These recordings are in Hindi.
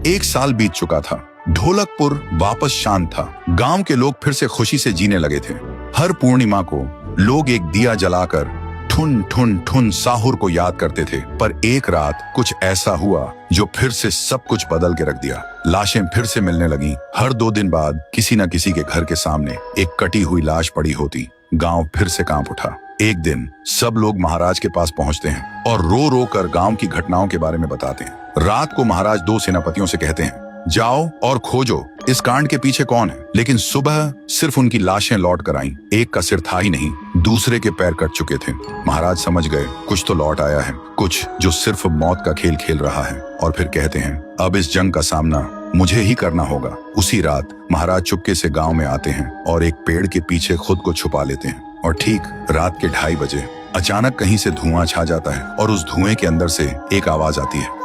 एक साल बीत चुका था। ढोलकपुर वापस शांत था। गांव के लोग फिर से खुशी से जीने लगे थे। हर पूर्णिमा को लोग एक दिया जलाकर ठुन ठुन ठुन साहुर को याद करते थे। पर एक रात कुछ ऐसा हुआ जो फिर से सब कुछ बदल के रख दिया। लाशें फिर से मिलने लगी। हर 2 दिन बाद किसी न किसी के घर के सामने एक कटी हुई लाश पड़ी होती। गांव फिर से कांप उठा। एक दिन सब लोग महाराज के पास पहुंचते हैं और रो रो कर गांव की घटनाओं के बारे में बताते हैं। रात को महाराज 2 सेनापतियों से कहते हैं, जाओ और खोजो इस कांड के पीछे कौन है। लेकिन सुबह सिर्फ उनकी लाशें लौट कर आईं। एक का सिर था ही नहीं, दूसरे के पैर कट चुके थे। महाराज समझ गए कुछ तो लौट आया है, कुछ जो सिर्फ मौत का खेल खेल रहा है। और फिर कहते हैं, अब इस जंग का सामना मुझे ही करना होगा। उसी रात महाराज चुपके से गांव में आते हैं और एक पेड़ के पीछे खुद को छुपा लेते हैं। और ठीक रात के 2:30 बजे अचानक कहीं से धुआं छा जाता है और उस धुएं के अंदर से एक आवाज आती है,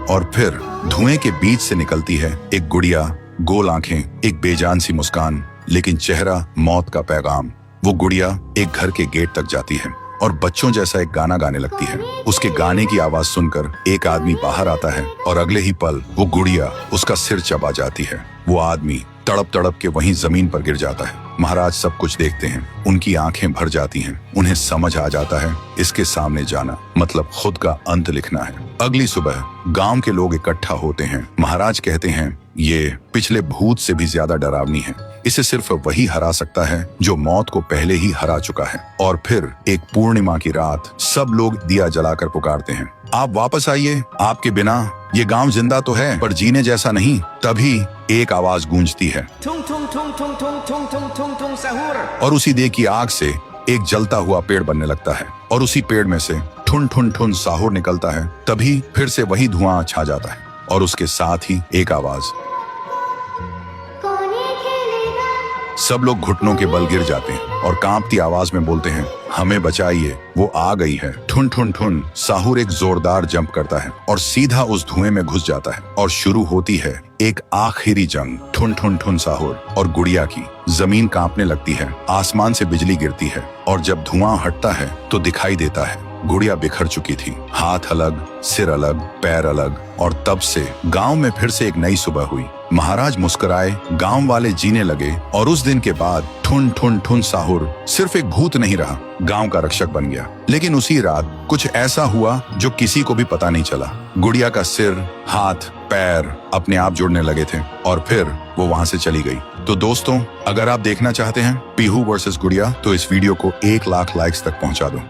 और फिर धुएं के बीच से निकलती है एक गुड़िया, गोल आंखें, एक बेजान सी मुस्कान, लेकिन चेहरा मौत का पैगाम। वो गुड़िया एक घर के गेट तक जाती है और बच्चों जैसा एक गाना गाने लगती है। उसके गाने की आवाज सुनकर एक आदमी बाहर आता है और अगले ही पल वो गुड़िया उसका सिर चबा जाती है। वो आदमी तड़प तड़प के वहीं जमीन पर गिर जाता है। महाराज सब कुछ देखते हैं। उनकी आंखें भर जाती हैं। उन्हें समझ आ जाता है इसके सामने जाना मतलब खुद का अंत लिखना है। अगली सुबह गांव के लोग इकट्ठा होते हैं। महाराज कहते हैं, ये पिछले भूत से भी ज्यादा डरावनी है। इसे सिर्फ वही हरा सकता है जो मौत को पहले ही हरा चुका है। और फिर एक पूर्णिमा की रात सब लोग दिया जलाकर पुकारते हैं, आप वापस आइए, आपके बिना ये गांव जिंदा तो है पर जीने जैसा नहीं। तभी एक आवाज गूंजती है और उसी देह की आग से एक जलता हुआ पेड़ बनने लगता है और उसी पेड़ में से ठुन ठुन ठुन साहुर निकलता है। तभी फिर से वही धुआं छा जाता है और उसके साथ ही एक आवाज। सब लोग घुटनों के बल गिर जाते हैं और कांपती आवाज में बोलते हैं, हमें बचाइए, वो आ गई है। ठुन ठुन ठुन साहुर एक जोरदार जंप करता है और सीधा उस धुएं में घुस जाता है और शुरू होती है एक आखिरी जंग। ठुन ठुन ठुन साहुर और गुड़िया की। जमीन कांपने लगती है, आसमान से बिजली गिरती है और जब धुआं हटता है तो दिखाई देता है गुड़िया बिखर चुकी थी। हाथ अलग, सिर अलग, पैर अलग। और तब से गांव में फिर से एक नई सुबह हुई। महाराज मुस्कुराए, गांव वाले जीने लगे और उस दिन के बाद ठुन ठुन ठुन साहुर सिर्फ एक भूत नहीं रहा, गांव का रक्षक बन गया। लेकिन उसी रात कुछ ऐसा हुआ जो किसी को भी पता नहीं चला। गुड़िया का सिर, हाथ, पैर अपने आप जुड़ने लगे थे और फिर वो वहां से चली गई। तो दोस्तों, अगर आप देखना चाहते हैं पीहू वर्सेस गुड़िया तो इस वीडियो को 1 लाख लाइक्स तक पहुंचा दो।